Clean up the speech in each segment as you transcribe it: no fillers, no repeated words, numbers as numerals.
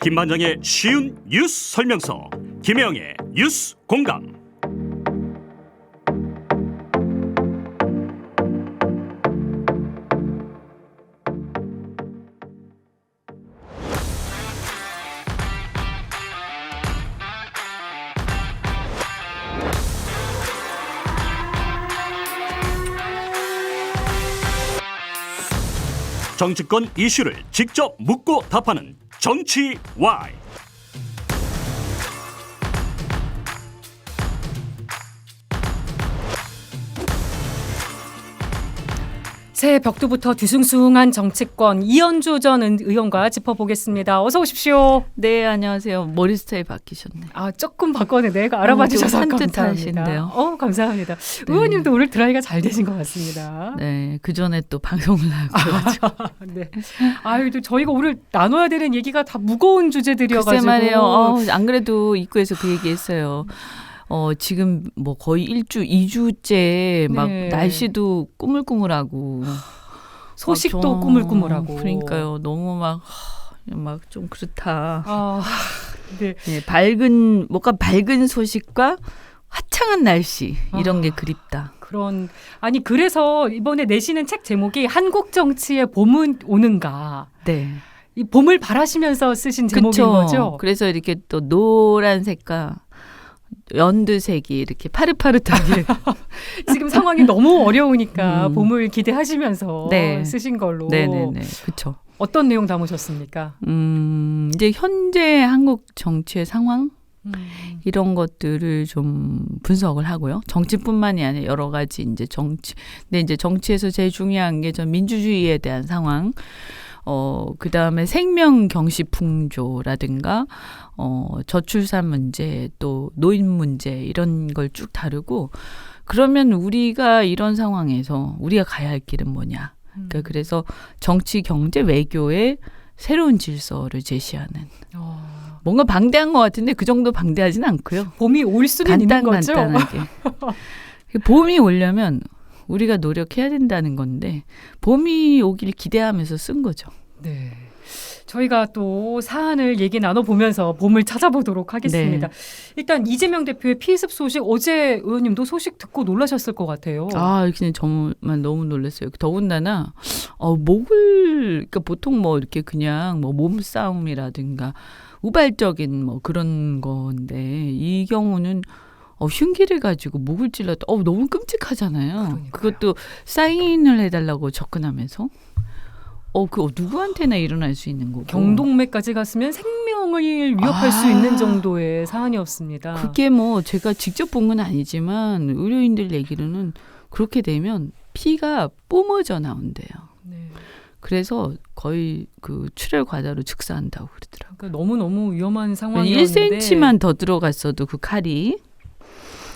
김만정의 쉬운 뉴스 설명서, 김혜영의 뉴스 공감. 정치권 이슈를 직접 묻고 답하는 정치 Y. 새해 벽두부터 뒤숭숭한 정치권 이현주 전 의원과 짚어보겠습니다. 어서 오십시오. 네, 안녕하세요. 머리 스타일 바뀌셨네. 조금 바꿨는데 내가 알아봐 주셔서 산뜻하신데요. 감사합니다. 감사합니다. 네. 의원님도 오늘 드라이가 잘 되신 것 같습니다. 네, 그 전에 또 방송을 하고. 네. 또 저희가 오늘 나눠야 되는 얘기가 다 무거운 주제들이어가지고. 글쎄 말이에요. 안 그래도 입구에서 그 얘기했어요. 지금 뭐 거의 2주째 막 네. 날씨도 꾸물꾸물하고 소식도 꾸물꾸물하고. 그러니까요. 너무 막 좀 그렇다. 네. 네, 뭔가 밝은 소식과 화창한 날씨 이런 게 그립다. 그래서 이번에 내시는 책 제목이 한국 정치의 봄은 오는가. 네. 이 봄을 바라시면서 쓰신 제목인 그쵸? 거죠? 그래서 이렇게 또 노란색과 연두색이 이렇게 파릇파릇하게 지금 상황이 너무 어려우니까 음. 봄을 기대하시면서 네. 쓰신 걸로. 네네네. 그렇죠. 어떤 내용 담으셨습니까? 이제 현재 한국 정치의 상황 이런 것들을 좀 분석을 하고요. 정치뿐만이 아니라 여러 가지 이제 근데 이제 정치에서 제일 중요한 게 전 민주주의에 대한 상황. 그 다음에 생명 경시 풍조라든가, 저출산 문제, 또 노인 문제, 이런 걸 쭉 다루고, 그러면 우리가 이런 상황에서 우리가 가야 할 길은 뭐냐. 그러니까 그래서 정치, 경제, 외교의 새로운 질서를 제시하는. 뭔가 방대한 것 같은데 그 정도 방대하진 않고요. 봄이 올 수는 있는 거죠? 간단하게. 봄이 오려면 우리가 노력해야 된다는 건데 봄이 오길 기대하면서 쓴 거죠. 네. 저희가 또 사안을 얘기 나눠보면서 봄을 찾아보도록 하겠습니다. 네. 일단 이재명 대표의 피습 소식, 어제 의원님도 소식 듣고 놀라셨을 것 같아요. 그냥 정말 너무 놀랐어요. 더군다나 그러니까 보통 뭐 이렇게 그냥 뭐 몸싸움이라든가 우발적인 뭐 그런 건데 이 경우는 흉기를 가지고 목을 찔렀다. 너무 끔찍하잖아요. 그러니까요. 그것도 사인을 해달라고 접근하면서. 그거 누구한테나 일어날 수 있는 거고. 경동맥까지 갔으면 생명을 위협할 수 있는 정도의 사안이었습니다. 그게 뭐 제가 직접 본 건 아니지만 의료인들 얘기로는 그렇게 되면 피가 뿜어져 나온대요. 네. 그래서 거의 그 출혈 과다로 즉사한다고 그러더라고요. 그러니까 너무너무 위험한 상황이었는데 1cm만 더 들어갔어도 그 칼이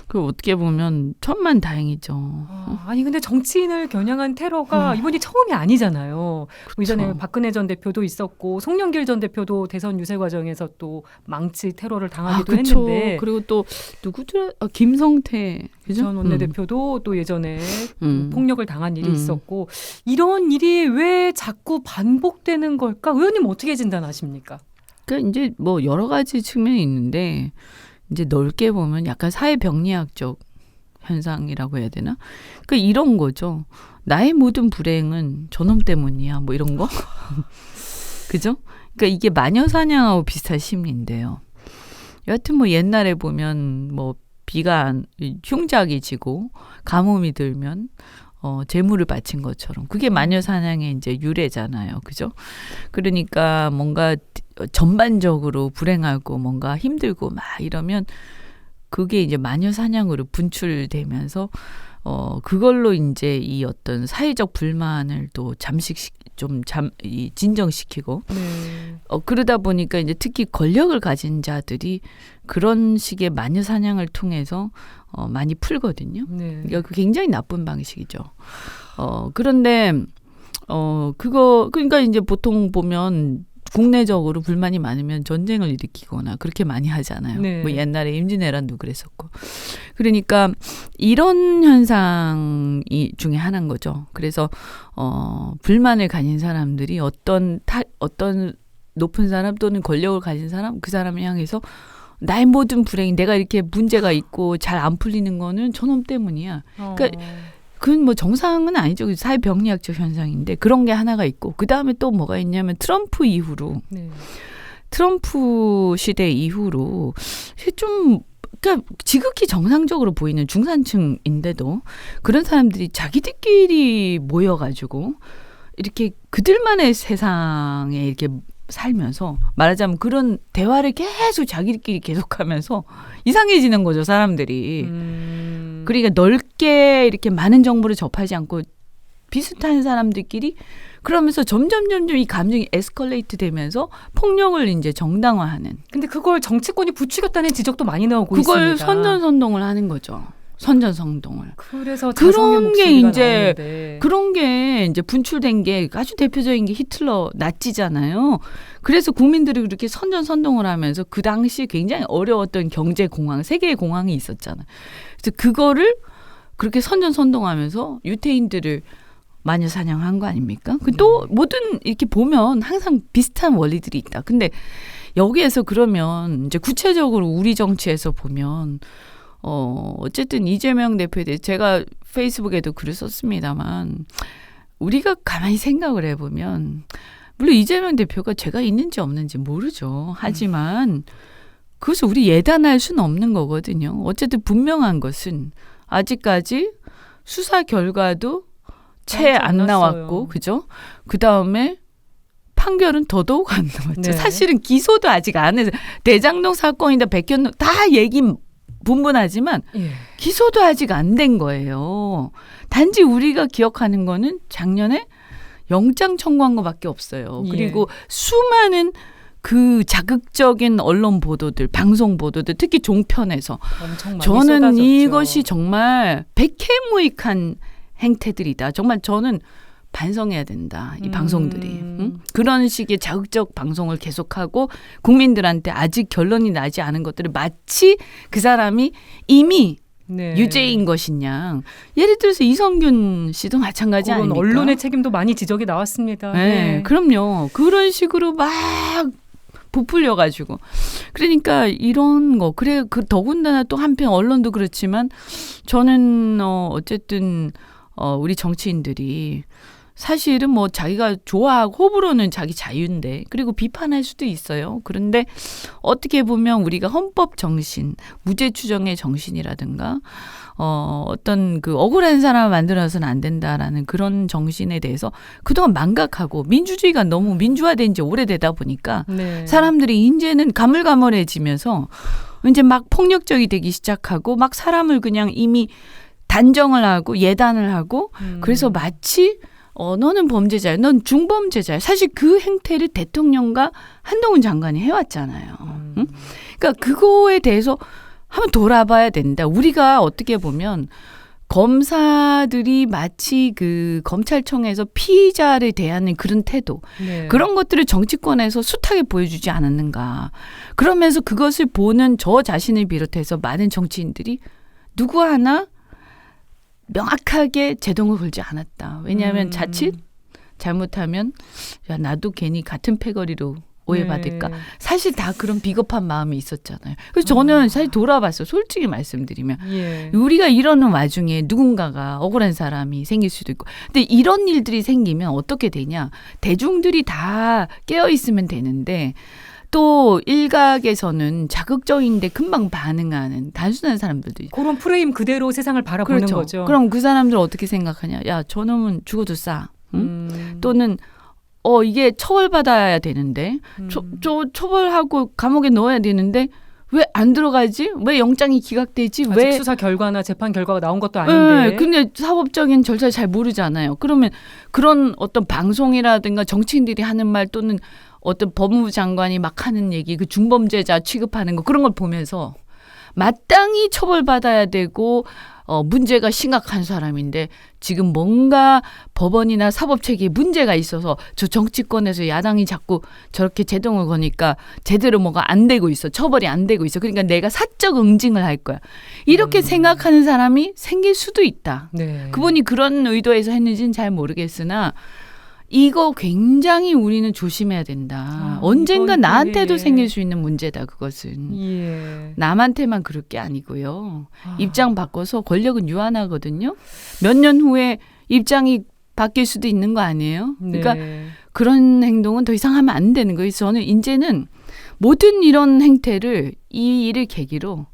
그 어떻게 보면 천만다행이죠. 근데 정치인을 겨냥한 테러가 이번이 처음이 아니잖아요. 그쵸. 이전에 박근혜 전 대표도 있었고 송영길 전 대표도 대선 유세 과정에서 또 망치 테러를 당하기도 했는데 그리고 또 누구더라? 김성태 그죠? 전 원내대표도 또 예전에 또 폭력을 당한 일이 있었고 이런 일이 왜 자꾸 반복되는 걸까? 의원님 어떻게 진단하십니까? 그러니까 이제 뭐 여러 가지 측면이 있는데 이제 넓게 보면 약간 사회병리학적 현상이라고 해야 되나? 그러니까 이런 거죠. 나의 모든 불행은 저놈 때문이야. 뭐 이런 거. 그죠? 그러니까 이게 마녀사냥하고 비슷한 심리인데요. 여하튼 뭐 옛날에 보면 뭐 흉작이 지고 가뭄이 들면 재물을 바친 것처럼 그게 마녀사냥의 이제 유래잖아요. 그죠? 그러니까 뭔가 전반적으로 불행하고 뭔가 힘들고 막 이러면 그게 이제 마녀사냥으로 분출되면서 그걸로 이제 이 어떤 사회적 불만을 또 진정시키고 그러다 보니까 이제 특히 권력을 가진 자들이 그런 식의 마녀사냥을 통해서 많이 풀거든요. 네. 그러니까 그 굉장히 나쁜 방식이죠. 그런데 그러니까 이제 보통 보면 국내적으로 불만이 많으면 전쟁을 일으키거나 그렇게 많이 하잖아요. 네. 뭐 옛날에 임진왜란도 그랬었고. 그러니까 이런 현상이 중에 하나인 거죠. 그래서 불만을 가진 사람들이 어떤 높은 사람 또는 권력을 가진 사람 그 사람을 향해서 나의 모든 불행이 내가 이렇게 문제가 있고 잘 안 풀리는 거는 저놈 때문이야. 그러니까 그건 뭐 정상은 아니죠. 사회병리학적 현상인데 그런 게 하나가 있고 그다음에 또 뭐가 있냐면 트럼프 이후로 네. 트럼프 시대 이후로 좀 그러니까 지극히 정상적으로 보이는 중산층인데도 그런 사람들이 자기들끼리 모여가지고 이렇게 그들만의 세상에 이렇게 살면서 말하자면 그런 대화를 계속 자기들끼리 계속하면서 이상해지는 거죠, 사람들이. 그러니까 넓게 이렇게 많은 정보를 접하지 않고 비슷한 사람들끼리 그러면서 점점 이 감정이 에스컬레이트 되면서 폭력을 이제 정당화하는. 근데 그걸 정치권이 부추겼다는 지적도 많이 나오고 그걸 있습니다. 선전선동을 하는 거죠. 선전성동을. 그래서 그런 게 이제 나오는데. 그런 게 이제 분출된 게 아주 대표적인 게 히틀러 나치잖아요. 그래서 국민들이 그렇게 선전선동을 하면서 그 당시 굉장히 어려웠던 경제 공황, 세계의 공황이 있었잖아요. 그래서 그거를 그렇게 선전선동하면서 유태인들을 마녀 사냥한 거 아닙니까? 또 뭐든 이렇게 보면 항상 비슷한 원리들이 있다. 근데 여기에서 그러면 이제 구체적으로 우리 정치에서 보면 어쨌든 이재명 대표에 대해 제가 페이스북에도 글을 썼습니다만 우리가 가만히 생각을 해보면 물론 이재명 대표가 죄가 있는지 없는지 모르죠. 하지만 그것을 우리 예단할 수는 없는 거거든요. 어쨌든 분명한 것은 아직까지 수사 결과도 채 안 나왔고 그죠? 그다음에 판결은 더더욱 안 나왔죠. 네. 사실은 기소도 아직 안 해서 대장동 사건이다 백현동 다 얘기 분분하지만 예. 기소도 아직 안 된 거예요. 단지 우리가 기억하는 거는 작년에 영장 청구한 거밖에 없어요. 예. 그리고 수많은 그 자극적인 언론 보도들, 방송 보도들, 특히 종편에서 엄청 많이 저는 쏟아졌죠. 이것이 정말 백해무익한 행태들이다. 정말 저는 반성해야 된다. 이 방송들이. 응? 그런 식의 자극적 방송을 계속하고 국민들한테 아직 결론이 나지 않은 것들을 마치 그 사람이 이미 네. 유죄인 것이냐. 예를 들어서 이성균 씨도 마찬가지 그런 아닙니까? 언론의 책임도 많이 지적이 나왔습니다. 네, 그럼요. 그런 식으로 막 부풀려가지고. 그러니까 이런 거. 그래, 더군다나 또 한편 언론도 그렇지만 저는 어쨌든 우리 정치인들이 사실은 뭐 자기가 좋아하고 호불호는 자기 자유인데 그리고 비판할 수도 있어요. 그런데 어떻게 보면 우리가 헌법 정신, 무죄 추정의 정신이라든가 어떤 그 억울한 사람을 만들어서는 안 된다라는 그런 정신에 대해서 그동안 망각하고 민주주의가 너무 민주화된 지 오래되다 보니까 네. 사람들이 이제는 가물가물해지면서 이제 막 폭력적이 되기 시작하고 막 사람을 그냥 이미 단정을 하고 예단을 하고 그래서 마치 너는 범죄자야. 넌 중범죄자야. 사실 그 행태를 대통령과 한동훈 장관이 해왔잖아요. 응? 그러니까 그거에 대해서 한번 돌아봐야 된다. 우리가 어떻게 보면 검사들이 마치 그 검찰청에서 피의자를 대하는 그런 태도. 네. 그런 것들을 정치권에서 숱하게 보여주지 않았는가. 그러면서 그것을 보는 저 자신을 비롯해서 많은 정치인들이 누구 하나 명확하게 제동을 걸지 않았다. 왜냐하면 자칫 잘못하면 야 나도 괜히 같은 패거리로 오해받을까. 네. 사실 다 그런 비겁한 마음이 있었잖아요. 그래서 저는 사실 돌아봤어요. 솔직히 말씀드리면. 예. 우리가 이러는 와중에 누군가가 억울한 사람이 생길 수도 있고. 근데 이런 일들이 생기면 어떻게 되냐. 대중들이 다 깨어있으면 되는데 또 일각에서는 자극적인데 금방 반응하는 단순한 사람들도 있고. 그런 프레임 그대로 세상을 바라보는 그렇죠. 거죠. 그럼 그 사람들 어떻게 생각하냐. 야 저놈은 죽어도 싸. 응? 또는 이게 처벌받아야 되는데 처벌하고 감옥에 넣어야 되는데 왜 안 들어가지? 왜 영장이 기각되지? 아직 왜 수사 결과나 재판 결과가 나온 것도 아닌데. 네, 근데 사법적인 절차를 잘 모르잖아요. 그러면 그런 어떤 방송이라든가 정치인들이 하는 말 또는 어떤 법무부 장관이 막 하는 얘기, 그 중범죄자 취급하는 거 그런 걸 보면서 마땅히 처벌받아야 되고 문제가 심각한 사람인데 지금 뭔가 법원이나 사법체계에 문제가 있어서 저 정치권에서 야당이 자꾸 저렇게 제동을 거니까 제대로 뭐가 안 되고 있어. 처벌이 안 되고 있어. 그러니까 내가 사적 응징을 할 거야. 이렇게 생각하는 사람이 생길 수도 있다. 네. 그분이 그런 의도에서 했는지는 잘 모르겠으나 이거 굉장히 우리는 조심해야 된다. 언젠가 이번 나한테도 기회에. 생길 수 있는 문제다. 그것은. 예. 남한테만 그럴 게 아니고요. 입장 바꿔서 권력은 유한하거든요. 몇 년 후에 입장이 바뀔 수도 있는 거 아니에요? 그러니까 네. 그런 행동은 더 이상 하면 안 되는 거예요. 저는 이제는 모든 이런 행태를 이 일을 계기로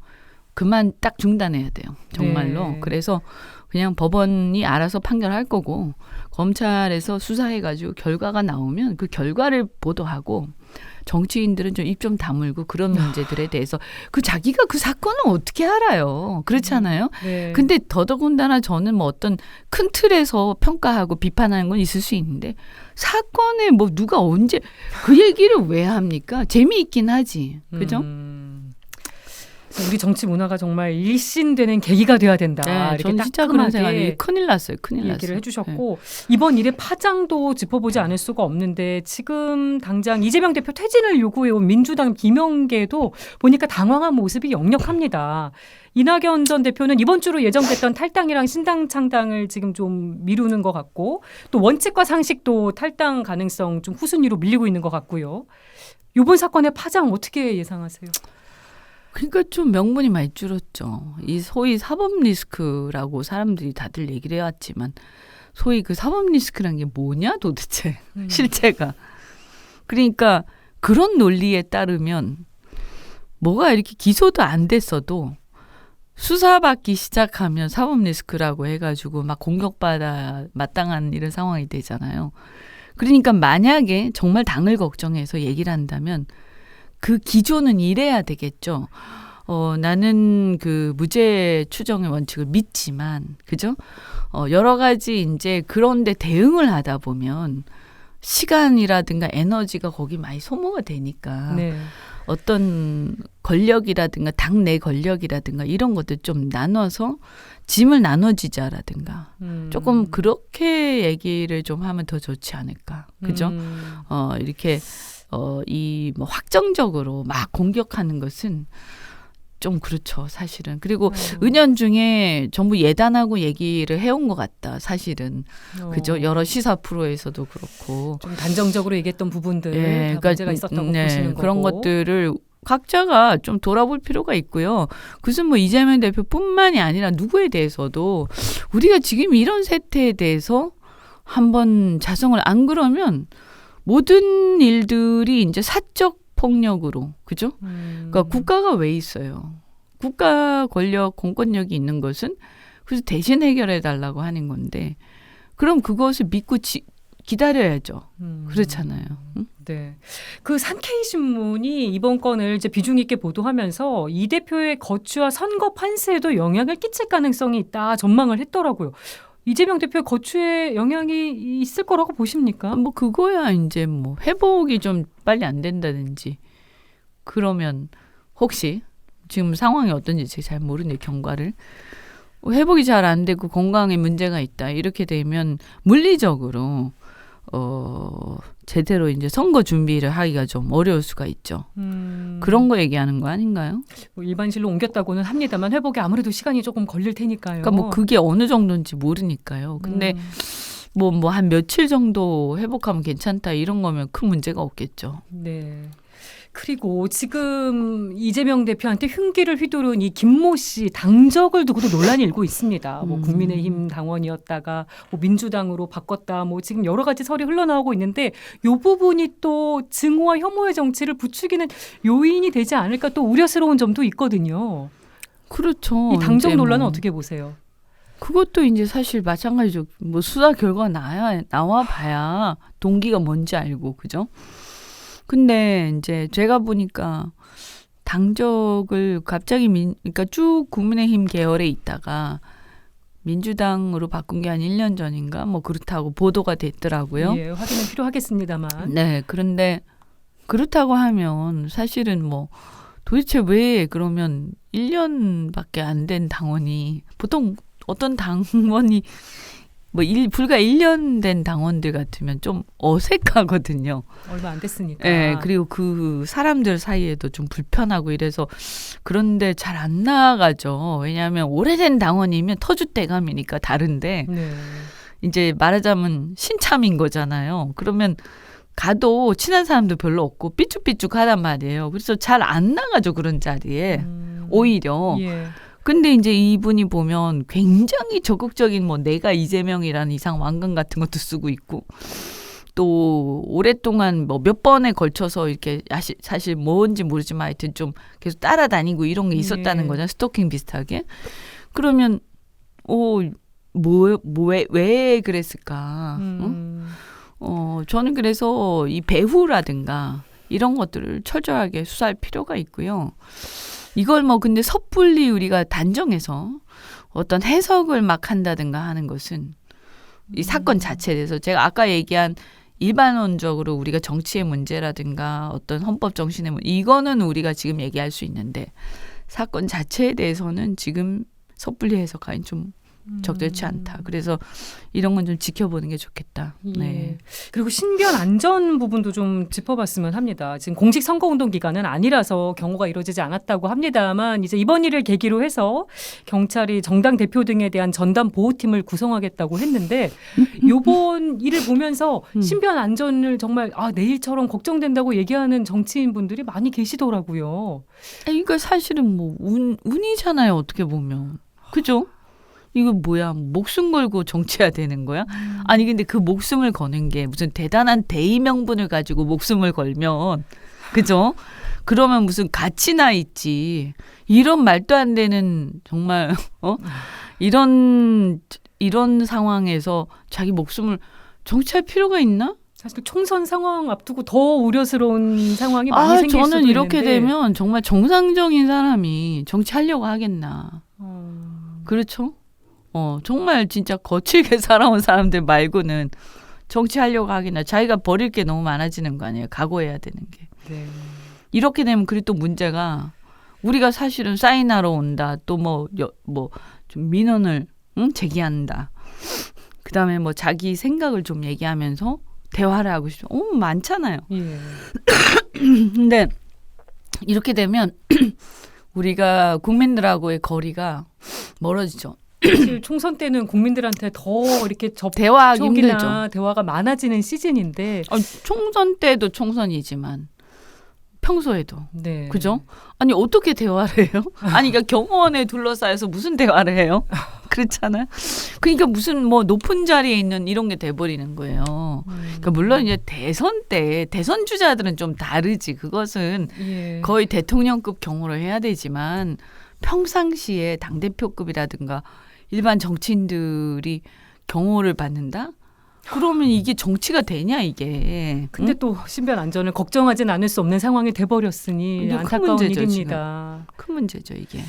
그만 딱 중단해야 돼요. 정말로. 네. 그래서 그냥 법원이 알아서 판결할 거고 검찰에서 수사해가지고 결과가 나오면 그 결과를 보도하고 정치인들은 좀 입 좀 다물고 그런 문제들에 대해서 자기가 그 사건을 어떻게 알아요. 그렇잖아요. 네. 근데 더더군다나 저는 뭐 어떤 큰 틀에서 평가하고 비판하는 건 있을 수 있는데 사건에 뭐 누가 언제 그 얘기를 왜 합니까? 재미있긴 하지. 그죠? 그래서 우리 정치 문화가 정말 일신되는 계기가 돼야 된다. 네, 이렇게 저는 진짜 그런 생각이 따끔하게 큰일 났어요. 큰일 났어요. 얘기를 해주셨고 이번 일의 파장도 짚어보지 않을 수가 없는데 지금 당장 이재명 대표 퇴진을 요구해온 민주당 김영계도 보니까 당황한 모습이 역력합니다. 이낙연 전 대표는 이번 주로 예정됐던 탈당이랑 신당 창당을 지금 좀 미루는 것 같고 또 원칙과 상식도 탈당 가능성 좀 후순위로 밀리고 있는 것 같고요. 이번 사건의 파장 어떻게 예상하세요? 그러니까 좀 명분이 많이 줄었죠. 이 소위 사법 리스크라고 사람들이 다들 얘기를 해왔지만 소위 그 사법 리스크란 게 뭐냐 도대체 실체가. 그러니까 그런 논리에 따르면 뭐가 이렇게 기소도 안 됐어도 수사받기 시작하면 사법 리스크라고 해가지고 막 공격받아 마땅한 이런 상황이 되잖아요. 그러니까 만약에 정말 당을 걱정해서 얘기를 한다면 그 기조는 이래야 되겠죠. 나는 그 무죄 추정의 원칙을 믿지만, 그죠? 여러 가지 이제 그런데 대응을 하다 보면 시간이라든가 에너지가 거기 많이 소모가 되니까 네. 어떤 권력이라든가 당내 권력이라든가 이런 것들 좀 나눠서 짐을 나눠지자라든가 조금 그렇게 얘기를 좀 하면 더 좋지 않을까. 그죠? 이렇게 이 뭐 확정적으로 막 공격하는 것은 좀 그렇죠, 사실은. 그리고 은연중에 전부 예단하고 얘기를 해온 것 같다, 사실은. 그죠? 여러 시사 프로에서도 그렇고. 좀 단정적으로 얘기했던 부분들 다 그러니까, 문제가 있었다고 보시는 거고. 그런 것들을 각자가 좀 돌아볼 필요가 있고요. 그것은 뭐 이재명 대표뿐만이 아니라 누구에 대해서도 우리가 지금 이런 세태에 대해서 한번 자성을 안 그러면 모든 일들이 이제 사적 폭력으로, 그죠? 그러니까 국가가 왜 있어요? 국가 권력, 공권력이 있는 것은 그래서 대신 해결해 달라고 하는 건데, 그럼 그것을 믿고 기다려야죠. 그렇잖아요. 응? 네. 그 산케이 신문이 이번 건을 이제 비중 있게 보도하면서 이 대표의 거취와 선거 판세에도 영향을 끼칠 가능성이 있다 전망을 했더라고요. 이재명 대표의 거취에 영향이 있을 거라고 보십니까? 뭐 그거야 이제 뭐 회복이 좀 빨리 안 된다든지 그러면 혹시 지금 상황이 어떤지 제가 잘 모르는데 경과를 회복이 잘 안 되고 건강에 문제가 있다 이렇게 되면 물리적으로 제대로 이제 선거 준비를 하기가 좀 어려울 수가 있죠. 그런 거 얘기하는 거 아닌가요? 뭐 일반실로 옮겼다고는 합니다만 회복에 아무래도 시간이 조금 걸릴 테니까요. 그러니까 뭐 그게 어느 정도인지 모르니까요. 근데 뭐 한 며칠 정도 회복하면 괜찮다 이런 거면 큰 문제가 없겠죠. 네. 그리고 지금 이재명 대표한테 흉기를 휘두른 이 김모 씨 당적을 두고도 논란이 일고 있습니다. 뭐 국민의힘 당원이었다가 뭐 민주당으로 바꿨다. 뭐 지금 여러 가지 설이 흘러나오고 있는데 이 부분이 또 증오와 혐오의 정치를 부추기는 요인이 되지 않을까 또 우려스러운 점도 있거든요. 그렇죠. 이 당적 이제 논란은 뭐 어떻게 보세요? 그것도 이제 사실 마찬가지죠. 뭐 수사 결과가 나와 봐야 동기가 뭔지 알고 그죠? 근데 이제 제가 보니까 당적을 갑자기 그러니까 쭉 국민의힘 계열에 있다가 민주당으로 바꾼 게 한 1년 전인가 뭐 그렇다고 보도가 됐더라고요. 예, 확인은 필요하겠습니다만. 네, 그런데 그렇다고 하면 사실은 뭐 도대체 왜 그러면 1년밖에 안 된 당원이 보통 어떤 당원이 뭐 불과 1년 된 당원들 같으면 좀 어색하거든요. 얼마 안 됐으니까. 네, 그리고 그 사람들 사이에도 좀 불편하고 이래서 그런데 잘 안 나가죠. 왜냐하면 오래된 당원이면 터줏대감이니까 다른데 네. 이제 말하자면 신참인 거잖아요. 그러면 가도 친한 사람도 별로 없고 삐죽삐죽하단 말이에요. 그래서 잘 안 나가죠 그런 자리에 오히려. 예. 근데 이제 이분이 보면 굉장히 적극적인 뭐 내가 이재명이라는 이상 왕관 같은 것도 쓰고 있고 또 오랫동안 뭐 몇 번에 걸쳐서 이렇게 사실 뭔지 모르지만 하여튼 좀 계속 따라다니고 이런 게 있었다는 예. 거잖아요. 스토킹 비슷하게. 그러면 왜 그랬을까? 응? 저는 그래서 이 배후라든가 이런 것들을 철저하게 수사할 필요가 있고요. 이걸 뭐 근데 섣불리 우리가 단정해서 어떤 해석을 막 한다든가 하는 것은 이 사건 자체에 대해서 제가 아까 얘기한 일반론적으로 우리가 정치의 문제라든가 어떤 헌법 정신의 문제 이거는 우리가 지금 얘기할 수 있는데 사건 자체에 대해서는 지금 섣불리 해석하기는 좀 적절치 않다. 그래서 이런 건 좀 지켜보는 게 좋겠다. 예. 네. 그리고 신변 안전 부분도 좀 짚어봤으면 합니다. 지금 공식 선거운동 기간은 아니라서 경호가 이루어지지 않았다고 합니다만 이제 이번 일을 계기로 해서 경찰이 정당 대표 등에 대한 전담 보호팀을 구성하겠다고 했는데 이번 일을 보면서 신변 안전을 정말 내일처럼 걱정된다고 얘기하는 정치인분들이 많이 계시더라고요. 이거 사실은 뭐 운이잖아요. 어떻게 보면. 그죠? 이거 뭐야 목숨 걸고 정치해야 되는 거야? 아니 근데 그 목숨을 거는 게 무슨 대단한 대의 명분을 가지고 목숨을 걸면 그죠? 그러면 무슨 가치나 있지. 이런 말도 안 되는 정말 이런 상황에서 자기 목숨을 정치할 필요가 있나? 사실 총선 상황 앞두고 더 우려스러운 상황이 많이 생길 수도 저는 이렇게 있는데. 되면 정말 정상적인 사람이 정치하려고 하겠나. 그렇죠? 정말 진짜 거칠게 살아온 사람들 말고는 정치하려고 하기나 자기가 버릴 게 너무 많아지는 거 아니에요. 각오해야 되는 게. 네. 이렇게 되면 그리고 또 문제가 우리가 사실은 사인하러 온다. 또 좀 민원을 제기한다. 그다음에 뭐 자기 생각을 좀 얘기하면서 대화를 하고 싶죠. 많잖아요. 예. 근데 이렇게 되면 우리가 국민들하고의 거리가 멀어지죠. 사실 총선 때는 국민들한테 더 이렇게 대화하기 접촉이나 힘들죠. 대화가 많아지는 시즌인데 총선 때도 총선이지만 평소에도 네. 그죠? 아니 어떻게 대화를 해요? 아니 그러니까 경호원에 둘러싸여서 무슨 대화를 해요? 그렇잖아요. 그러니까 무슨 뭐 높은 자리에 있는 이런 게 돼버리는 거예요. 그러니까 물론 이제 대선 때 대선 주자들은 좀 다르지. 그것은 예. 거의 대통령급 경호를 해야 되지만 평상시에 당대표급이라든가 일반 정치인들이 경호를 받는다? 그러면 이게 정치가 되냐 이게. 근데 또 신변 안전을 걱정하진 않을 수 없는 상황이 돼버렸으니 근데 큰 안타까운 문제죠, 일입니다. 큰 문제죠 이게.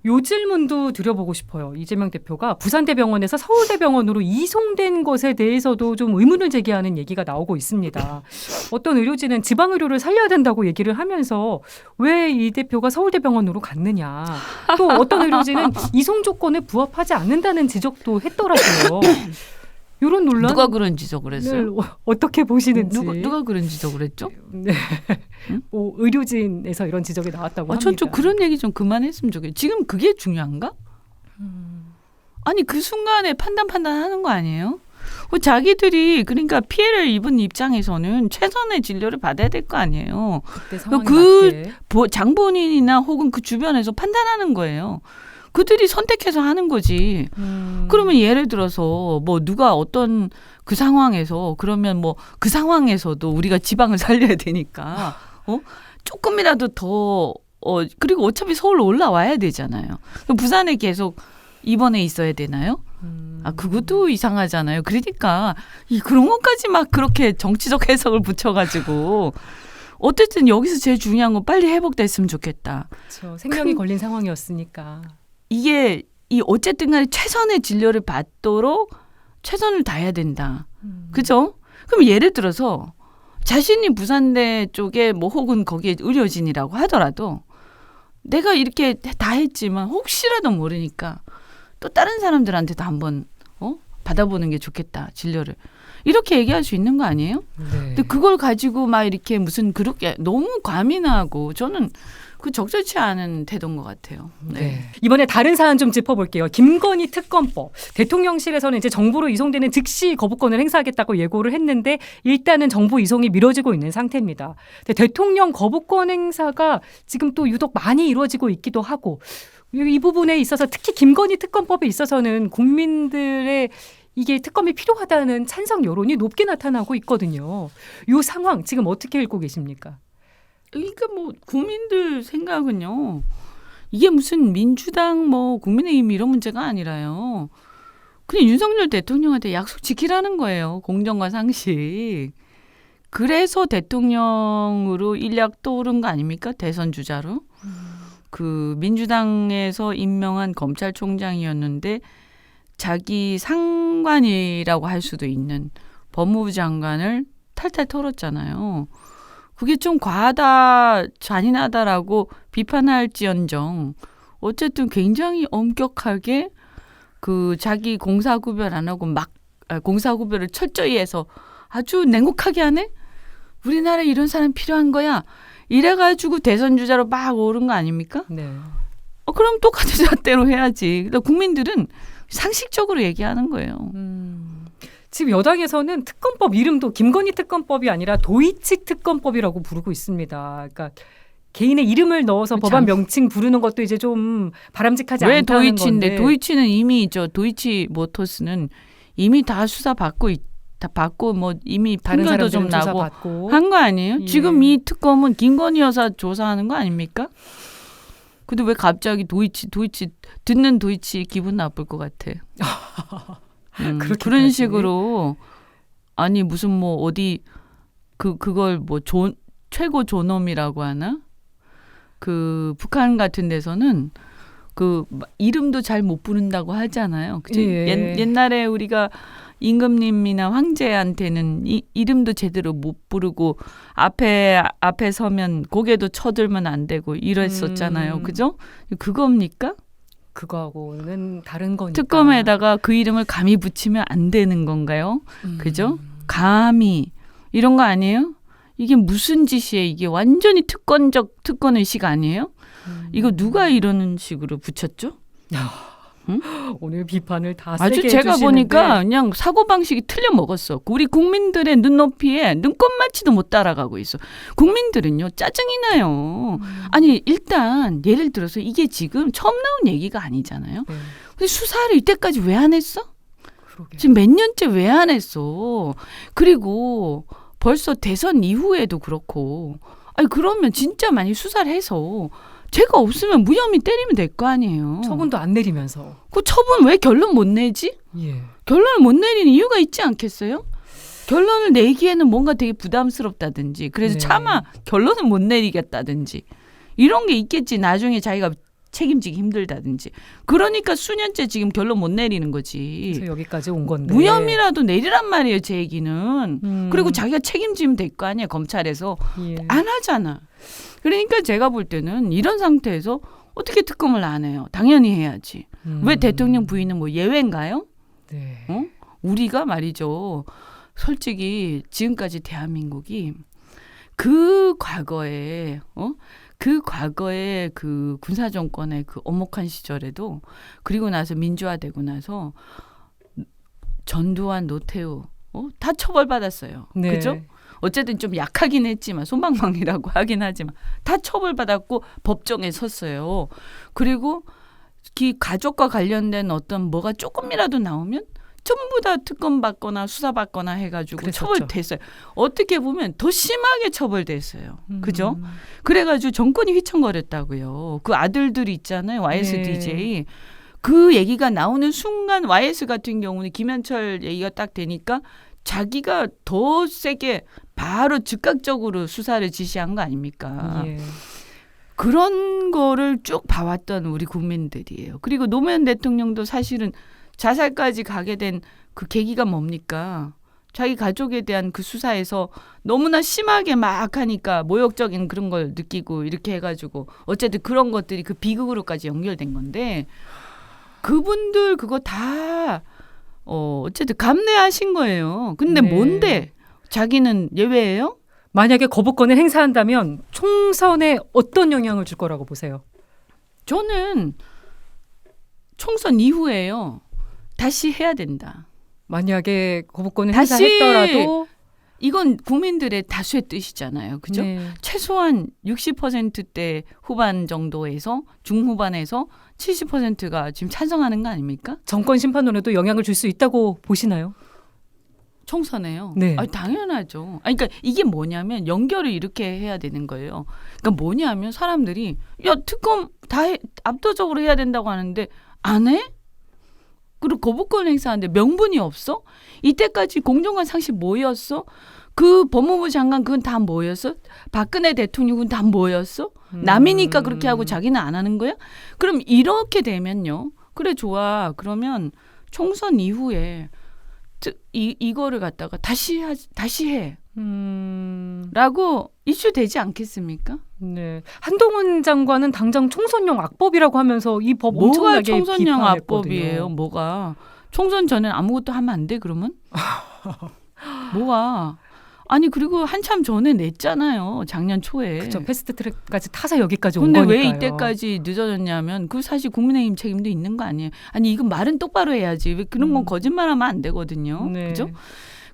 요 질문도 드려보고 싶어요. 이재명 대표가 부산대병원에서 서울대병원으로 이송된 것에 대해서도 좀 의문을 제기하는 얘기가 나오고 있습니다. 어떤 의료진은 지방의료를 살려야 된다고 얘기를 하면서 왜 이 대표가 서울대병원으로 갔느냐. 또 어떤 의료진은 이송 조건에 부합하지 않는다는 지적도 했더라고요. 이런 논란 누가 그런 지적을 했어요? 어떻게 보시는지. 누가 그런 지적을 했죠? 네. 응? 의료진에서 이런 지적이 나왔다고 합니다. 전 좀 그런 얘기 좀 그만했으면 좋겠어요. 지금 그게 중요한가? 아니 그 순간에 판단하는 거 아니에요? 자기들이 그러니까 피해를 입은 입장에서는 최선의 진료를 받아야 될 거 아니에요. 그때 상황에 그 맞게. 장본인이나 혹은 그 주변에서 판단하는 거예요. 그들이 선택해서 하는 거지. 그러면 예를 들어서 뭐 누가 어떤 그 상황에서 그러면 뭐 그 상황에서도 우리가 지방을 살려야 되니까 조금이라도 더 그리고 어차피 서울로 올라와야 되잖아요. 부산에 계속 입원해 있어야 되나요? 그것도 이상하잖아요. 그러니까 그런 것까지 막 그렇게 정치적 해석을 붙여가지고 어쨌든 여기서 제일 중요한 건 빨리 회복됐으면 좋겠다. 그렇죠. 생명이 걸린 상황이었으니까. 이게 어쨌든 간에 최선의 진료를 받도록 최선을 다해야 된다. 그죠? 그럼 예를 들어서 자신이 부산대 쪽에 뭐 혹은 거기에 의료진이라고 하더라도 내가 이렇게 다 했지만 혹시라도 모르니까 또 다른 사람들한테도 한번 받아보는 게 좋겠다. 진료를. 이렇게 얘기할 수 있는 거 아니에요? 네. 근데 그걸 가지고 막 이렇게 무슨 그렇게 너무 과민하고 저는 그 적절치 않은 태도인 것 같아요. 네. 이번에 다른 사안 좀 짚어볼게요. 김건희 특검법. 대통령실에서는 이제 정부로 이송되는 즉시 거부권을 행사하겠다고 예고를 했는데 일단은 정부 이송이 미뤄지고 있는 상태입니다. 근데 대통령 거부권 행사가 지금 또 유독 많이 이루어지고 있기도 하고 이 부분에 있어서 특히 김건희 특검법에 있어서는 국민들의 이게 특검이 필요하다는 찬성 여론이 높게 나타나고 있거든요. 이 상황 지금 어떻게 읽고 계십니까? 그러니까 뭐 국민들 생각은요. 이게 무슨 민주당 뭐 국민의힘 이런 문제가 아니라요. 그냥 윤석열 대통령한테 약속 지키라는 거예요. 공정과 상식. 그래서 대통령으로 일약 떠오른 거 아닙니까? 대선 주자로. 그 민주당에서 임명한 검찰총장이었는데 자기 상관이라고 할 수도 있는 법무부 장관을 탈탈 털었잖아요. 그게 좀 과하다, 잔인하다라고 비판할지언정 어쨌든 굉장히 엄격하게 그 자기 공사구별 안 하고 막 공사구별을 철저히 해서 아주 냉혹하게 하네? 우리나라에 이런 사람 필요한 거야. 이래가지고 대선 주자로 막 오른 거 아닙니까? 네. 그럼 똑같은 잣대로 해야지. 그러니까 국민들은 상식적으로 얘기하는 거예요. 지금 여당에서는 특검법 이름도 김건희 특검법이 아니라 도이치 특검법이라고 부르고 있습니다. 그러니까 개인의 이름을 넣어서 참. 법안 명칭 부르는 것도 이제 좀 바람직하지 왜 않다는 도이치인데 건데. 도이치는 이미 도이치 모터스는 이미 다 수사 받고 다 받고 뭐 이미 다른 판결도 좀 사람들은 조사 나고 받고. 한 거 아니에요? 예. 지금 이 특검은 김건희 여사 조사하는 거 아닙니까? 근데 왜 갑자기 도이치 듣는 도이치 기분 나쁠 것 같아. 그렇게까지. 그런 식으로 아니 무슨 뭐 어디 그걸 뭐 최고 존엄이라고 하나? 그 북한 같은 데서는 그 이름도 잘 못 부른다고 하잖아요. 그죠? 예. 옛날에 우리가 임금님이나 황제한테는 이름도 제대로 못 부르고 앞에 서면 고개도 쳐들면 안 되고 이랬었잖아요. 그죠? 그겁니까? 그거하고는 다른 거니까. 특검에다가 그 이름을 감히 붙이면 안 되는 건가요? 그죠? 감히 이런 거 아니에요? 이게 무슨 짓이에요? 이게 완전히 특권의식 아니에요? 이거 누가 이런 식으로 붙였죠? 오늘 비판을 다 아주 세게 제가 해주시는데. 보니까 그냥 사고방식이 틀려 먹었어. 우리 국민들의 눈높이에 눈꼽맞지도 못 따라가고 있어. 국민들은요 짜증이 나요. 아니 일단 예를 들어서 이게 지금 처음 나온 얘기가 아니잖아요. 네. 근데 수사를 이때까지 왜 안 했어? 그러게요. 지금 몇 년째 왜 안 했어? 그리고 벌써 대선 이후에도 그렇고 아니 그러면 진짜 많이 수사를 해서 죄가 없으면 무혐의 때리면 될 거 아니에요. 처분도 안 내리면서. 그 처분 왜 결론 못 내지? 예. 결론을 못 내리는 이유가 있지 않겠어요? 결론을 내기에는 뭔가 되게 부담스럽다든지 그래서 네. 차마 결론을 못 내리겠다든지 이런 게 있겠지. 나중에 자기가 책임지기 힘들다든지. 그러니까 수년째 지금 결론 못 내리는 거지. 그래서 여기까지 온 건데. 무혐의라도 내리란 말이에요. 제 얘기는. 그리고 자기가 책임지면 될 거 아니에요. 검찰에서. 예. 안 하잖아. 그러니까 제가 볼 때는 이런 상태에서 어떻게 특검을 안 해요? 당연히 해야지. 왜 대통령 부인은 뭐 예외인가요? 네. 우리가 말이죠. 솔직히 지금까지 대한민국이 그 과거에 그 군사정권의 그 엄혹한 시절에도 그리고 나서 민주화되고 나서 전두환, 노태우 다 처벌받았어요. 네. 그죠? 어쨌든 좀 약하긴 했지만 솜방망이라고 하긴 하지만 다 처벌받았고 법정에 섰어요. 그리고 그 가족과 관련된 어떤 뭐가 조금이라도 나오면 전부 다 특검받거나 수사받거나 해가지고 그랬었죠. 처벌됐어요. 어떻게 보면 더 심하게 처벌됐어요. 그죠? 그래가지고 정권이 휘청거렸다고요. 그 아들들이 있잖아요. YS 네. DJ. 그 얘기가 나오는 순간 YS 같은 경우는 김현철 얘기가 딱 되니까 자기가 더 세게 바로 즉각적으로 수사를 지시한 거 아닙니까? 예. 그런 거를 쭉 봐왔던 우리 국민들이에요. 그리고 노무현 대통령도 사실은 자살까지 가게 된 그 계기가 뭡니까? 자기 가족에 대한 그 수사에서 너무나 심하게 막 하니까 모욕적인 그런 걸 느끼고 이렇게 해가지고 어쨌든 그런 것들이 그 비극으로까지 연결된 건데 그분들 그거 다 어쨌든 감내하신 거예요. 근데 네. 뭔데? 자기는 예외예요? 만약에 거부권을 행사한다면 총선에 어떤 영향을 줄 거라고 보세요? 저는 총선 이후에요. 다시 해야 된다. 만약에 거부권을 다시 행사했더라도 이건 국민들의 다수의 뜻이잖아요. 그죠? 네. 최소한 60%대 후반 정도에서 중후반에서 70%가 지금 찬성하는 거 아닙니까? 정권 심판론에도 영향을 줄 수 있다고 보시나요? 총선에요. 네. 아니, 당연하죠. 아니, 그러니까 이게 뭐냐면 연결을 이렇게 해야 되는 거예요. 그러니까 뭐냐면 사람들이 야 특검 압도적으로 해야 된다고 하는데 안 해? 그리고 거부권 행사하는데 명분이 없어? 이때까지 공정한 상식 뭐였어? 그 법무부 장관 그건 다 뭐였어? 박근혜 대통령은 다 뭐였어? 남이니까 그렇게 하고 자기는 안 하는 거야? 그럼 이렇게 되면요. 그래 좋아. 그러면 총선 이후에 이거를 갖다가 다시 해. 라고 이슈 되지 않겠습니까? 네. 한동훈 장관은 당장 총선용 악법이라고 하면서 이 법 뭐가 엄청나게 총선용 비판했거든요. 악법이에요? 뭐가 총선 전엔 아무것도 하면 안 돼 그러면? 뭐가? 아니 그리고 한참 전에 냈잖아요. 작년 초에. 그렇죠. 패스트트랙까지 타서 여기까지 온 근데 거니까요. 왜 이때까지 늦어졌냐면 그 사실 국민의힘 책임도 있는 거 아니에요. 아니 이건 말은 똑바로 해야지. 왜 그런 건 거짓말하면 안 되거든요. 네. 그죠?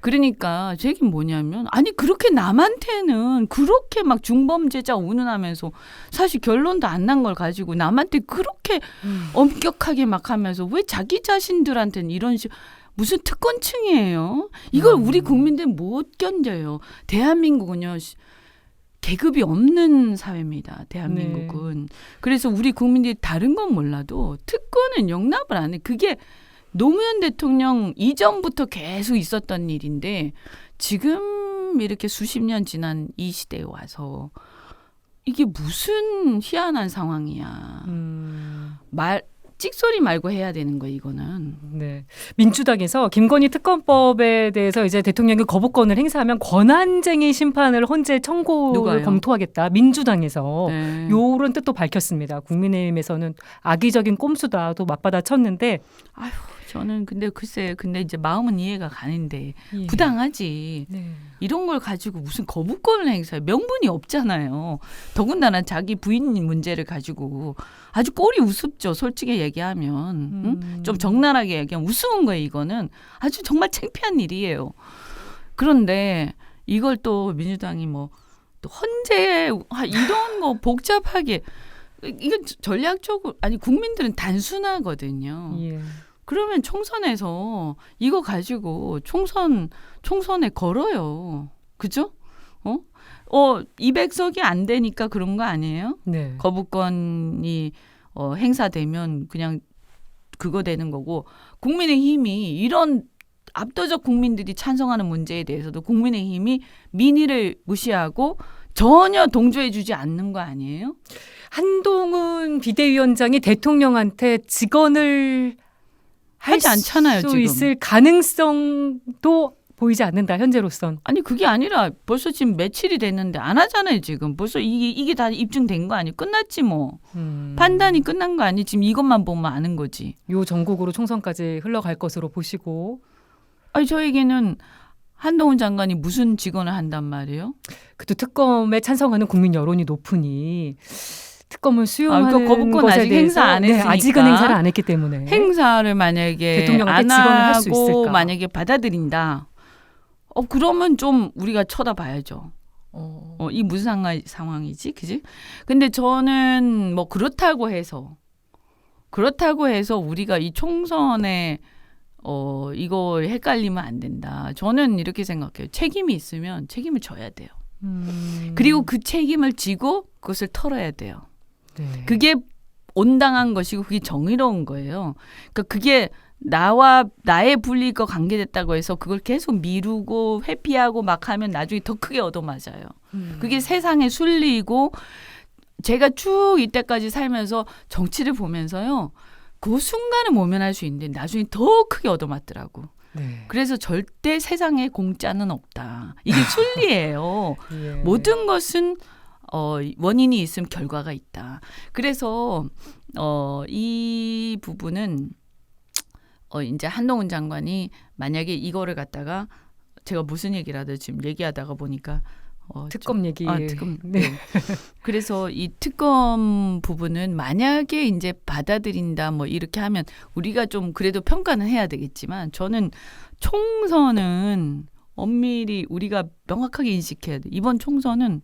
그러니까 제 얘기는 뭐냐면 아니 그렇게 남한테는 그렇게 막 중범죄자 운운하면서 사실 결론도 안 난 걸 가지고 남한테 그렇게 엄격하게 막 하면서 왜 자기 자신들한테는 이런 식 무슨 특권층이에요. 이걸 우리 국민들 못 견뎌요. 대한민국은요. 계급이 없는 사회입니다. 대한민국은. 그래서 우리 국민들이 다른 건 몰라도 특권은 용납을 안 해. 그게 노무현 대통령 이전부터 계속 있었던 일인데 지금 이렇게 수십 년 지난 이 시대에 와서 이게 무슨 희한한 상황이야. 찍소리 말고 해야 되는 거야 이거는. 네. 민주당에서 김건희 특검법에 대해서 이제 대통령이 거부권을 행사하면 권한쟁의 심판을 헌재 청구를 누가요? 검토하겠다. 민주당에서 네. 요런 뜻도 밝혔습니다. 국민의힘에서는 악의적인 꼼수다도 맞받아 쳤는데 아휴 저는 근데 글쎄 근데 이제 마음은 이해가 가는데 예. 부당하지. 네. 이런 걸 가지고 무슨 거부권을 행사해. 명분이 없잖아요. 더군다나 자기 부인 문제를 가지고 아주 꼴이 우습죠. 솔직히 얘기하면. 응? 좀 적나라하게 얘기하면 우스운 거예요. 이거는. 아주 정말 창피한 일이에요. 그런데 이걸 또 민주당이 뭐 또 헌재 이런 거 복잡하게 이건 전략적으로 아니 국민들은 단순하거든요. 예. 그러면 총선에서 이거 가지고 총선에 걸어요. 그죠? 200석이 안 되니까 그런 거 아니에요? 네. 거부권이 행사되면 그냥 그거 되는 거고 국민의힘이 이런 압도적 국민들이 찬성하는 문제에 대해서도 국민의힘이 민의를 무시하고 전혀 동조해주지 않는 거 아니에요? 한동훈 비대위원장이 대통령한테 직언을 하지 않잖아요, 수 지금. 있을 가능성도 보이지 않는다 현재로선. 아니 그게 아니라 벌써 지금 며칠이 됐는데 안 하잖아요 지금. 벌써 이게 다 입증된 거 아니에요? 끝났지 뭐. 판단이 끝난 거 아니에요? 지금 이것만 보면 아는 거지. 요 전국으로 총선까지 흘러갈 것으로 보시고. 아니 저에게는 한동훈 장관이 무슨 직언을 한단 말이에요? 그래도 특검에 찬성하는 국민 여론이 높으니 특검을 수용하는 그러니까 거부권 것에 아직 대해서 행사 안 했으니까. 아직은 행사를 안 했기 때문에 행사를 만약에 대통령한테 안 직언을 할 수 하고 있을까? 만약에 받아들인다. 그러면 좀 우리가 쳐다봐야죠. 이 무슨 상황이지, 그지? 근데 저는 뭐 그렇다고 해서 우리가 이 총선에 이거 헷갈리면 안 된다. 저는 이렇게 생각해요. 책임이 있으면 책임을 져야 돼요. 그리고 그 책임을 지고 그것을 털어야 돼요. 네. 그게 온당한 것이고 그게 정의로운 거예요. 그러니까 그게 나의 불리가 관계됐다고 해서 그걸 계속 미루고 회피하고 막 하면 나중에 더 크게 얻어맞아요. 그게 세상의 순리이고 제가 쭉 이때까지 살면서 정치를 보면서요. 그 순간은 모면할 수 있는데 나중에 더 크게 얻어맞더라고. 네. 그래서 절대 세상에 공짜는 없다. 이게 순리예요. 예. 모든 것은 원인이 있으면 결과가 있다. 그래서 이 부분은 이제 한동훈 장관이 만약에 이거를 갖다가 제가 무슨 얘기를 하든 지금 얘기하다가 보니까 특검 얘기. 특검. 네. 네. 그래서 이 특검 부분은 만약에 이제 받아들인다 뭐 이렇게 하면 우리가 좀 그래도 평가는 해야 되겠지만 저는 총선은 엄밀히 우리가 명확하게 인식해야 돼. 이번 총선은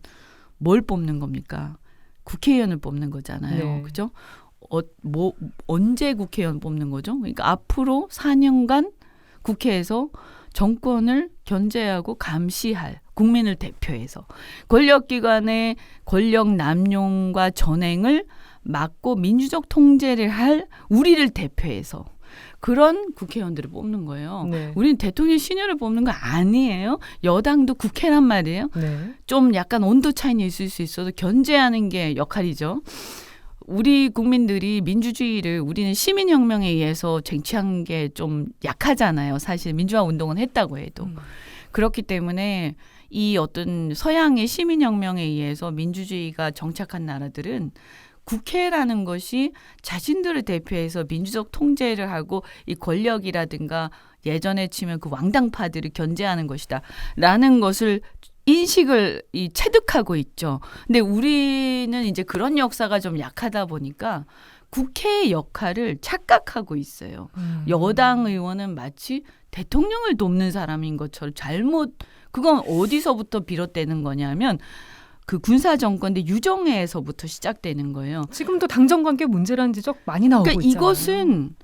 뭘 뽑는 겁니까? 국회의원을 뽑는 거잖아요. 네. 그죠? 언제 국회의원 뽑는 거죠? 그러니까 앞으로 4년간 국회에서 정권을 견제하고 감시할 국민을 대표해서 권력기관의 권력 남용과 전횡을 막고 민주적 통제를 할 우리를 대표해서 그런 국회의원들을 뽑는 거예요. 네. 우리는 대통령 신여를 뽑는 거 아니에요. 여당도 국회란 말이에요. 네. 좀 약간 온도 차이는 있을 수 있어도 견제하는 게 역할이죠. 우리 국민들이 민주주의를 우리는 시민혁명에 의해서 쟁취한 게 좀 약하잖아요. 사실 민주화 운동은 했다고 해도. 그렇기 때문에 이 어떤 서양의 시민혁명에 의해서 민주주의가 정착한 나라들은 국회라는 것이 자신들을 대표해서 민주적 통제를 하고 이 권력이라든가 예전에 치면 그 왕당파들을 견제하는 것이다. 라는 것을 인식을 체득하고 있죠. 근데 우리는 이제 그런 역사가 좀 약하다 보니까 국회의 역할을 착각하고 있어요. 여당 의원은 마치 대통령을 돕는 사람인 것처럼 그건 어디서부터 비롯되는 거냐면 그 군사정권의 유정회에서부터 시작되는 거예요. 지금도 당정관계 문제라는 지적 많이 나오고 그러니까 있잖아요. 이것은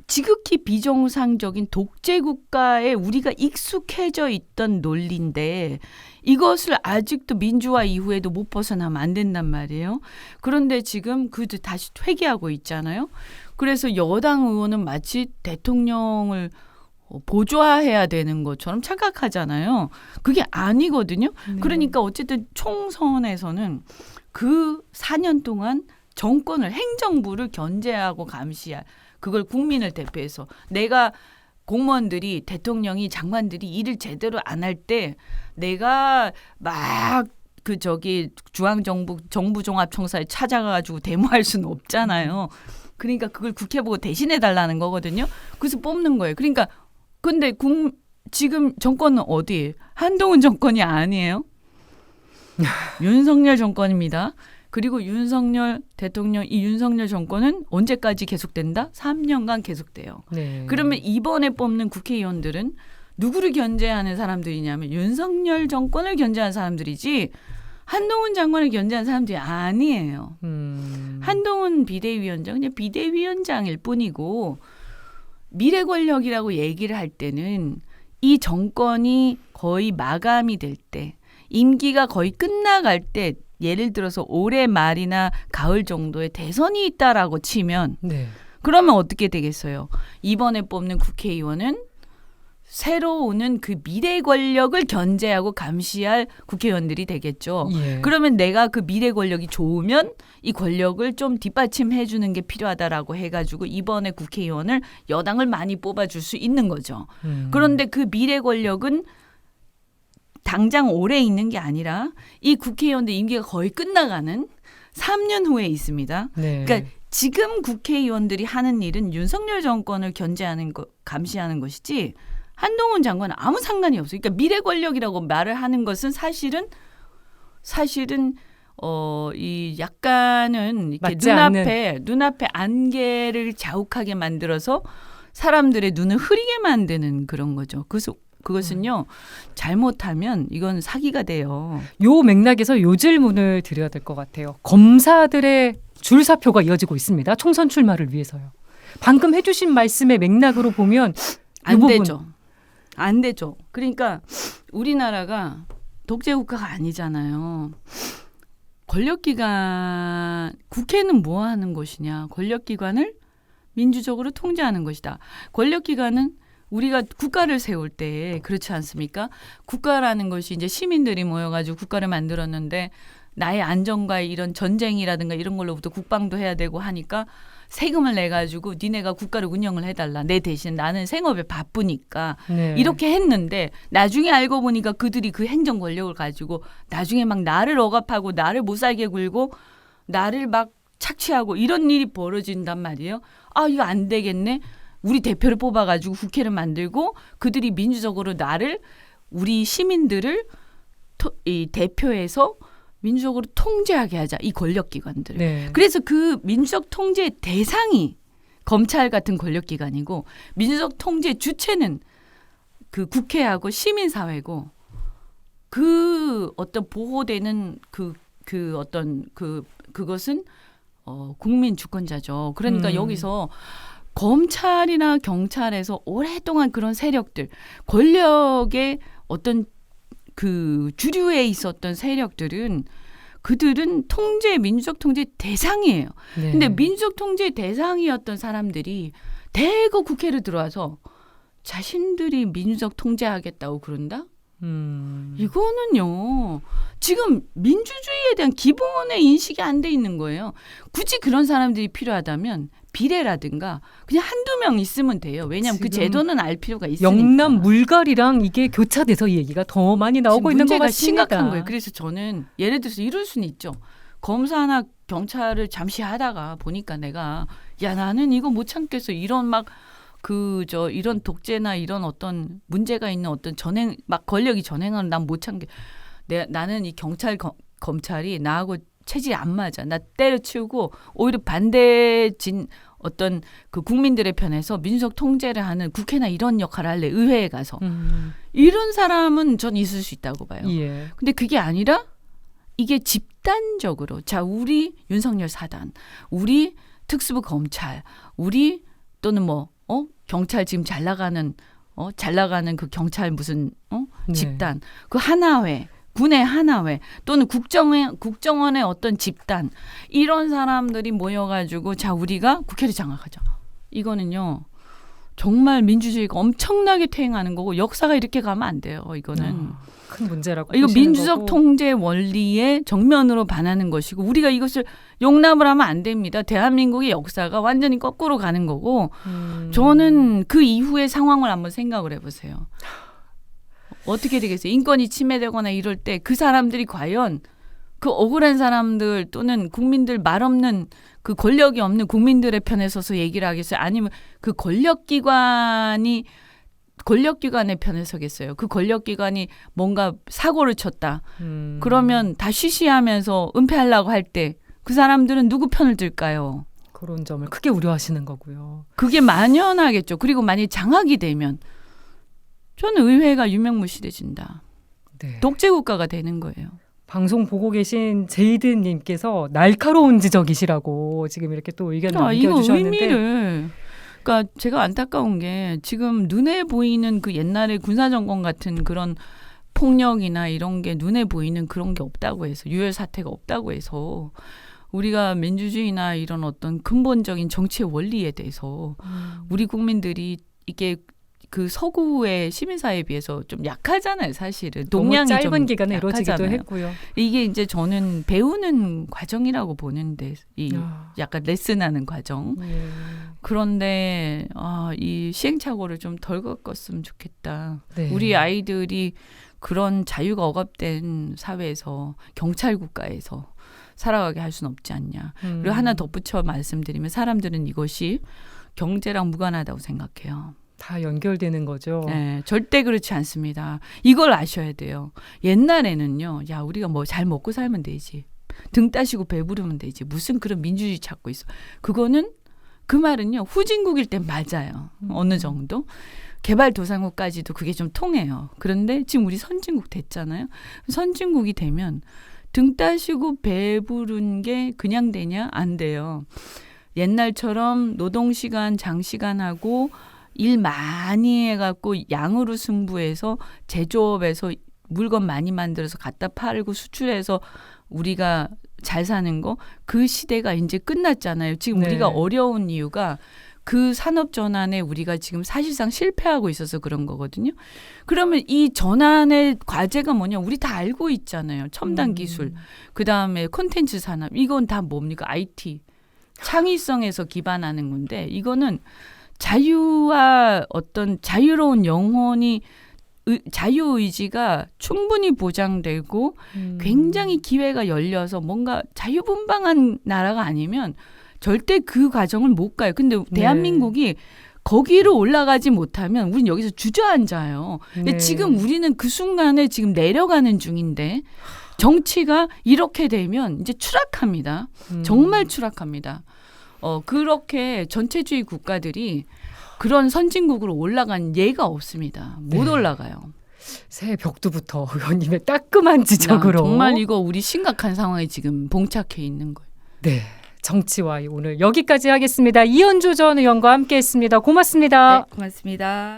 지극히 비정상적인 독재 국가에 우리가 익숙해져 있던 논리인데 이것을 아직도 민주화 이후에도 못 벗어나면 안 된단 말이에요. 그런데 지금 다시 회귀하고 있잖아요. 그래서 여당 의원은 마치 대통령을 보좌해야 되는 것처럼 착각하잖아요. 그게 아니거든요. 네. 그러니까 어쨌든 총선에서는 그 4년 동안 정권을 행정부를 견제하고 감시할 그걸 국민을 대표해서 내가 공무원들이 대통령이 장관들이 일을 제대로 안 할 때 내가 막 중앙정부종합청사에 찾아가가지고 데모할 수는 없잖아요. 그러니까 그걸 국회 보고 대신해 달라는 거거든요. 그래서 뽑는 거예요. 그러니까 근데 지금 정권은 어디예요? 한동훈 정권이 아니에요. 윤석열 정권입니다. 그리고 윤석열 대통령 이 윤석열 정권은 언제까지 계속된다? 3년간 계속돼요. 네. 그러면 이번에 뽑는 국회의원들은 누구를 견제하는 사람들이냐면 윤석열 정권을 견제하는 사람들이지 한동훈 장관을 견제하는 사람들이 아니에요. 한동훈 비대위원장 그냥 비대위원장일 뿐이고 미래 권력이라고 얘기를 할 때는 이 정권이 거의 마감이 될 때 임기가 거의 끝나갈 때 예를 들어서 올해 말이나 가을 정도에 대선이 있다라고 치면 네. 그러면 어떻게 되겠어요? 이번에 뽑는 국회의원은 새로 오는 그 미래 권력을 견제하고 감시할 국회의원들이 되겠죠. 예. 그러면 내가 그 미래 권력이 좋으면 이 권력을 좀 뒷받침해 주는 게 필요하다라고 해가지고 이번에 국회의원을 여당을 많이 뽑아줄 수 있는 거죠. 그런데 그 미래 권력은 당장 오래 있는 게 아니라 이 국회의원들 임기가 거의 끝나가는 3년 후에 있습니다. 네. 그러니까 지금 국회의원들이 하는 일은 윤석열 정권을 견제하는 거, 감시하는 것이지 한동훈 장관은 아무 상관이 없어요. 그러니까 미래 권력이라고 말을 하는 것은 사실은 이 약간은 이렇게 눈앞에 안개를 자욱하게 만들어서 사람들의 눈을 흐리게 만드는 그런 거죠. 그래서 그것은요 잘못하면 이건 사기가 돼요. 요 맥락에서 요 질문을 드려야 될 것 같아요. 검사들의 줄사표가 이어지고 있습니다. 총선 출마를 위해서요. 방금 해주신 말씀의 맥락으로 보면 안 되죠. 안 되죠. 그러니까 우리나라가 독재 국가가 아니잖아요. 권력기관 국회는 뭐 하는 것이냐. 권력기관을 민주적으로 통제하는 것이다. 권력기관은 우리가 국가를 세울 때 그렇지 않습니까? 국가라는 것이 이제 시민들이 모여가지고 국가를 만들었는데 나의 안전과 이런 전쟁이라든가 이런 걸로부터 국방도 해야 되고 하니까 세금을 내가지고 니네가 국가를 운영을 해달라. 내 대신 나는 생업에 바쁘니까 네. 이렇게 했는데 나중에 알고 보니까 그들이 그 행정 권력을 가지고 나중에 막 나를 억압하고 나를 못 살게 굴고 나를 막 착취하고 이런 일이 벌어진단 말이에요. 아 이거 안 되겠네. 우리 대표를 뽑아가지고 국회를 만들고 그들이 민주적으로 우리 시민들을 이 대표에서 민주적으로 통제하게 하자. 이 권력기관들을. 네. 그래서 그 민주적 통제 대상이 검찰 같은 권력기관이고 민주적 통제 주체는 그 국회하고 시민사회고 그 어떤 보호되는 그것은 국민 주권자죠. 그러니까 여기서 검찰이나 경찰에서 오랫동안 그런 세력들, 권력의 어떤 그 주류에 있었던 세력들은 그들은 민주적 통제 대상이에요. 네. 근데 민주적 통제 대상이었던 사람들이 대거 국회를 들어와서 자신들이 민주적 통제하겠다고 그런다? 이거는요. 지금 민주주의에 대한 기본의 인식이 안 돼 있는 거예요. 굳이 그런 사람들이 필요하다면 비례라든가 그냥 한두 명 있으면 돼요. 왜냐하면 그 제도는 알 필요가 있으니까. 영남 물갈이랑 이게 교차돼서 이 얘기가 더 많이 나오고 있는 것 문제가 같습니다. 심각한 거예요. 그래서 저는 예를 들어서 이럴 수는 있죠. 검사나 경찰을 잠시 하다가 보니까 내가 나는 이거 못 참겠어. 이런 막 이런 독재나 이런 어떤 문제가 있는 어떤 권력이 전행하는 난 못 참게. 나는 이 검찰이 나하고 체질이 안 맞아. 나 때려치우고 오히려 반대진 어떤 그 국민들의 편에서 민주적 통제를 하는 국회나 이런 역할을 할래. 의회에 가서. 이런 사람은 전 있을 수 있다고 봐요. 예. 근데 그게 아니라 이게 집단적으로 우리 윤석열 사단, 우리 특수부 검찰, 우리 또는 경찰 지금 잘 나가는 그 경찰 무슨 집단, 그 하나회, 군의 하나회 또는 국정원의 어떤 집단 이런 사람들이 모여가지고 우리가 국회를 장악하자. 이거는요. 정말 민주주의가 엄청나게 퇴행하는 거고 역사가 이렇게 가면 안 돼요. 이거는. 큰 문제라고 이거 보시는 민주적 거고. 통제 원리에 정면으로 반하는 것이고 우리가 이것을 용납을 하면 안 됩니다. 대한민국의 역사가 완전히 거꾸로 가는 거고 저는 그 이후의 상황을 한번 생각을 해보세요. 어떻게 되겠어요? 인권이 침해되거나 이럴 때 그 사람들이 과연 그 억울한 사람들 또는 국민들 말없는 그 권력이 없는 국민들의 편에 서서 얘기를 하겠어요? 아니면 그 권력기관의 편에 서겠어요? 그 권력기관이 뭔가 사고를 쳤다. 그러면 다 쉬쉬하면서 은폐하려고 할 때 그 사람들은 누구 편을 들까요? 그런 점을 크게 우려하시는 거고요. 그게 만연하겠죠. 그리고 만약에 장악이 되면 저는 의회가 유명무실해진다. 네. 독재국가가 되는 거예요. 방송 보고 계신 제이든님께서 날카로운 지적이시라고 지금 이렇게 또 의견 이거 남겨주셨는데 의미를 그러니까 제가 안타까운 게 지금 눈에 보이는 그 옛날에 군사정권 같은 그런 폭력이나 이런 게 눈에 보이는 그런 게 없다고 해서 유혈 사태가 없다고 해서 우리가 민주주의나 이런 어떤 근본적인 정치의 원리에 대해서 우리 국민들이 이게 그 서구의 시민사회에 비해서 좀 약하잖아요, 사실은. 동량이 너무 짧은 좀 기간에 이루어지기도 약하잖아요. 했고요. 이게 이제 저는 배우는 과정이라고 보는데 약간 레슨하는 과정. 예. 그런데 이 시행착오를 좀 덜 겪었으면 좋겠다. 네. 우리 아이들이 그런 자유가 억압된 사회에서 경찰 국가에서 살아가게 할 수는 없지 않냐. 그리고 하나 덧붙여 말씀드리면 사람들은 이것이 경제랑 무관하다고 생각해요. 다 연결되는 거죠. 네, 절대 그렇지 않습니다. 이걸 아셔야 돼요. 옛날에는요. 우리가 뭐 잘 먹고 살면 되지. 등 따시고 배부르면 되지. 무슨 그런 민주주의 찾고 있어. 그거는 그 말은요. 후진국일 땐 맞아요. 어느 정도. 개발도상국까지도 그게 좀 통해요. 그런데 지금 우리 선진국 됐잖아요. 선진국이 되면 등 따시고 배부른 게 그냥 되냐? 안 돼요. 옛날처럼 노동시간, 장시간하고 일 많이 해갖고 양으로 승부해서 제조업에서 물건 많이 만들어서 갖다 팔고 수출해서 우리가 잘 사는 거 그 시대가 이제 끝났잖아요. 지금 네. 우리가 어려운 이유가 그 산업 전환에 우리가 지금 사실상 실패하고 있어서 그런 거거든요. 그러면 이 전환의 과제가 뭐냐? 우리 다 알고 있잖아요. 첨단 기술, 그다음에 콘텐츠 산업. 이건 다 뭡니까? IT. 창의성에서 기반하는 건데 이거는 자유와 어떤 자유로운 영혼이 자유의지가 충분히 보장되고 굉장히 기회가 열려서 뭔가 자유분방한 나라가 아니면 절대 그 과정을 못 가요. 근데 대한민국이 거기로 올라가지 못하면 우린 여기서 주저앉아요. 근데 네. 지금 우리는 그 순간에 지금 내려가는 중인데 정치가 이렇게 되면 이제 추락합니다. 정말 추락합니다. 그렇게 전체주의 국가들이 그런 선진국으로 올라간 예가 없습니다. 못 네. 올라가요. 새해 벽두부터 의원님의 따끔한 지적으로. 정말 이거 우리 심각한 상황에 지금 봉착해 있는 거예요. 네. 정치와의 오늘 여기까지 하겠습니다. 이현주 전 의원과 함께했습니다. 고맙습니다. 고맙습니다.